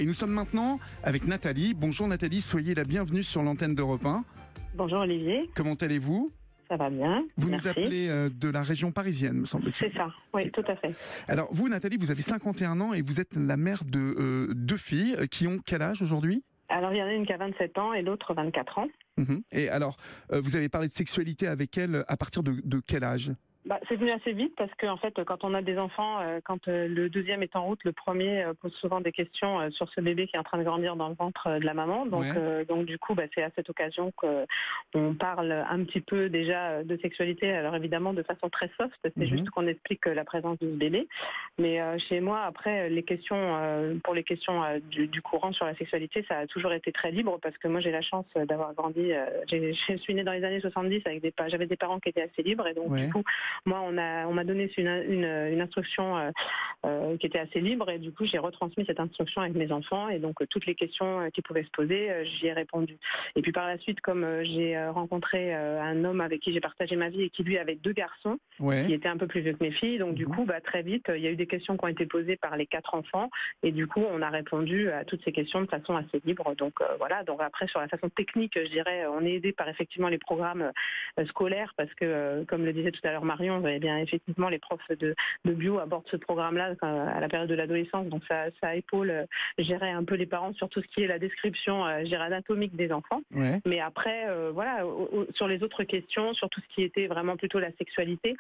Et nous sommes maintenant avec Nathalie. Bonjour Nathalie, soyez la bienvenue sur l'antenne d'Europe 1. Bonjour Olivier. Comment allez-vous ? Ça va bien. Vous Merci. nous appelez de la région parisienne, me semble-t-il. C'est ça, oui, tout à fait. Alors vous Nathalie, vous avez 51 ans et vous êtes la mère de deux filles qui ont quel âge aujourd'hui ? Alors il y en a une qui a 27 ans et l'autre 24 ans. Et alors, vous avez parlé de sexualité avec elle à partir de quel âge ? C'est venu assez vite parce que en fait, quand on a des enfants, quand le deuxième est en route, le premier pose souvent des questions sur ce bébé qui est en train de grandir dans le ventre de la maman. Donc, donc du coup, c'est à cette occasion qu'on parle un petit peu déjà de sexualité. Alors évidemment, de façon très soft, c'est juste qu'on explique la présence de ce bébé. Mais chez moi, après, les questions, pour les questions du courant sur la sexualité, ça a toujours été très libre parce que moi, j'ai la chance d'avoir grandi. Je suis née dans les années 70 avec j'avais des parents qui étaient assez libres et donc du coup. Moi, on m'a donné une instruction qui était assez libre et du coup, j'ai retransmis cette instruction avec mes enfants et donc toutes les questions qui pouvaient se poser, j'y ai répondu. Et puis par la suite, comme j'ai rencontré un homme avec qui j'ai partagé ma vie et qui lui avait deux garçons, qui étaient un peu plus vieux que mes filles, donc du coup, très vite, il y a eu des questions qui ont été posées par les 4 enfants et du coup, on a répondu à toutes ces questions de façon assez libre. Donc voilà. Donc après, sur la façon technique, je dirais, on est aidé par effectivement les programmes scolaires parce que, comme le disait tout à l'heure Marion, vous avez bien effectivement les profs de bio abordent ce programme-là à la période de l'adolescence, donc ça épaule, je dirais, un peu les parents sur tout ce qui est la description, je dirais, anatomique des enfants. Mais après, voilà, sur les autres questions, sur tout ce qui était vraiment plutôt la sexualité,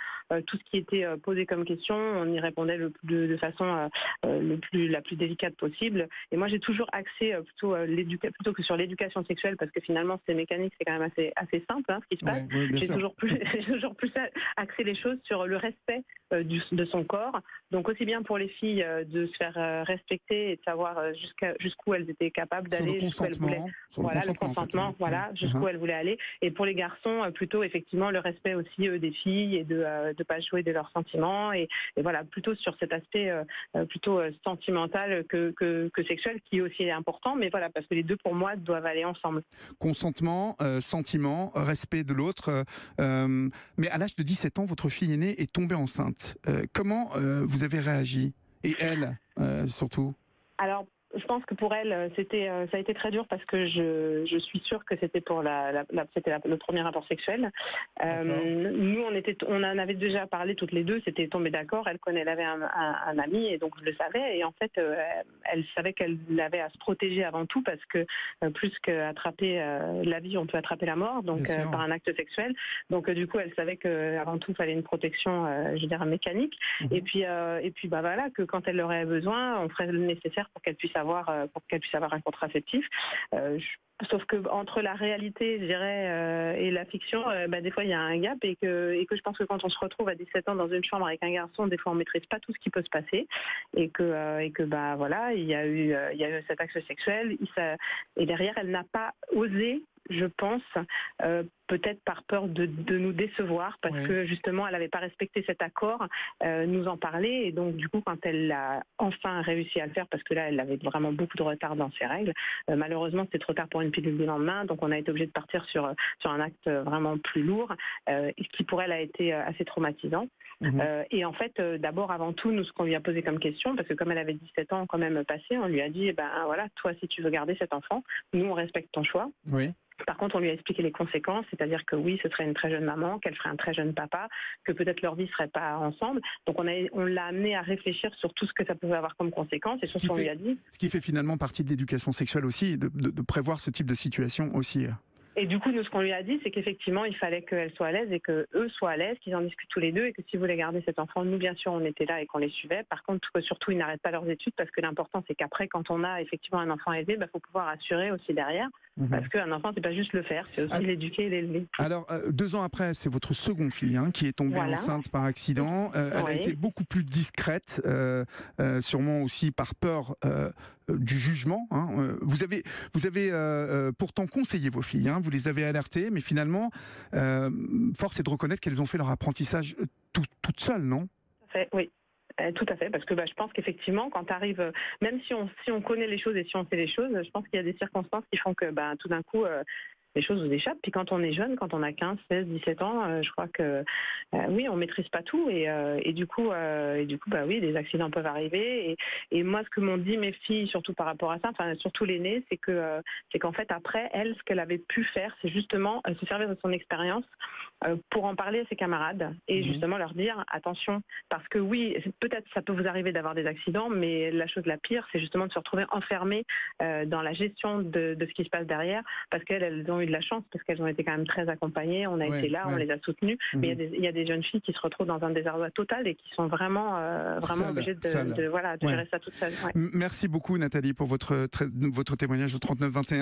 tout ce qui était posé comme question, on y répondait de façon la plus délicate possible. Et moi, j'ai toujours axé plutôt que sur l'éducation sexuelle, parce que finalement, c'est mécanique, c'est quand même assez simple, ce qui se passe. J'ai toujours plus axé les choses sur le respect de son corps. Donc aussi bien pour les filles de se faire respecter et de savoir jusqu'où elles étaient capables d'aller, jusqu'où elles voulaient. Voilà, le consentement, en fait, jusqu'où elles voulaient aller. Et pour les garçons, plutôt effectivement le respect aussi des filles et de ne pas jouer de leurs sentiments et voilà, plutôt sur cet aspect plutôt sentimental que sexuel, qui aussi est important, mais voilà, parce que les deux pour moi doivent aller ensemble. Consentement, sentiment, respect de l'autre. Mais à l'âge de 17 ans, votre fille aînée est tombée enceinte. Comment vous avez réagi ? Et elle, surtout ? Alors, je pense que pour elle, ça a été très dur parce que je suis sûre que c'était pour c'était le premier rapport sexuel. Nous, on en avait déjà parlé toutes les deux, c'était tombé d'accord. Elle avait un ami et donc je le savais. Et en fait, elle savait qu'elle avait à se protéger avant tout parce que plus qu'attraper la vie, on peut attraper la mort, donc par un acte sexuel. Donc du coup, elle savait qu'avant tout, il fallait une protection, je dirais, mécanique. Et puis voilà, que quand elle aurait besoin, on ferait le nécessaire pour qu'elle puisse avoir un contraceptif. Sauf que entre la réalité, je dirais, et la fiction, des fois il y a un gap et que je pense que quand on se retrouve à 17 ans dans une chambre avec un garçon, des fois on maîtrise pas tout ce qui peut se passer et que voilà, il y a eu cet acte sexuel et derrière elle n'a pas osé, je pense, peut-être par peur de nous décevoir, parce que justement elle n'avait pas respecté cet accord, nous en parler, et donc du coup quand elle a enfin réussi à le faire, parce que là elle avait vraiment beaucoup de retard dans ses règles, malheureusement c'était trop tard pour une pilule du lendemain, donc on a été obligé de partir sur un acte vraiment plus lourd, qui pour elle a été assez traumatisant. Et en fait, d'abord, avant tout, nous, ce qu'on lui a posé comme question, parce que comme elle avait 17 ans quand même passé, on lui a dit, voilà, toi, si tu veux garder cet enfant, nous, on respecte ton choix. Par contre, on lui a expliqué les conséquences, c'est-à-dire que oui, ce serait une très jeune maman, qu'elle ferait un très jeune papa, que peut-être leur vie ne serait pas ensemble. Donc on l'a amené à réfléchir sur tout ce que ça pouvait avoir comme conséquence et sur ce qu'on lui a dit. Ce qui fait finalement partie de l'éducation sexuelle aussi, de prévoir ce type de situation aussi. Et du coup, nous, ce qu'on lui a dit, c'est qu'effectivement, il fallait qu'elle soit à l'aise et qu'eux soient à l'aise, qu'ils en discutent tous les deux et que s'ils voulaient garder cet enfant, nous, bien sûr, on était là et qu'on les suivait. Par contre, surtout, ils n'arrêtent pas leurs études parce que l'important, c'est qu'après, quand on a effectivement un enfant élevé, faut pouvoir assurer aussi derrière. Parce qu'un enfant, c'est pas juste le faire, c'est aussi l'éduquer et l'élever. Alors, 2 ans après, c'est votre seconde fille qui est tombée enceinte par accident. Elle a été beaucoup plus discrète, sûrement aussi par peur du jugement. Vous avez pourtant conseillé vos filles, vous les avez alertées, mais finalement, force est de reconnaître qu'elles ont fait leur apprentissage toutes seules, non ? Oui. Tout à fait, parce que je pense qu'effectivement, quand tu arrives, même si on connaît les choses et si on sait les choses, je pense qu'il y a des circonstances qui font que tout d'un coup, les choses nous échappent. Puis quand on est jeune, quand on a 15, 16, 17 ans, je crois que oui, on maîtrise pas tout et du coup, bah oui, des accidents peuvent arriver. Et moi, ce que m'ont dit mes filles, surtout par rapport à ça, enfin surtout l'aînée, c'est qu'en fait après, elle, ce qu'elle avait pu faire, c'est justement se servir de son expérience pour en parler à ses camarades et justement leur dire attention, parce que oui, peut-être ça peut vous arriver d'avoir des accidents, mais la chose la pire, c'est justement de se retrouver enfermé dans la gestion de ce qui se passe derrière, parce qu'elles ont eu de la chance, parce qu'elles ont été quand même très accompagnées, on a été là, on les a soutenues, mais il y a des jeunes filles qui se retrouvent dans un désarroi total et qui sont vraiment obligées de gérer ça toute seule. Merci beaucoup Nathalie pour votre témoignage au 39 21.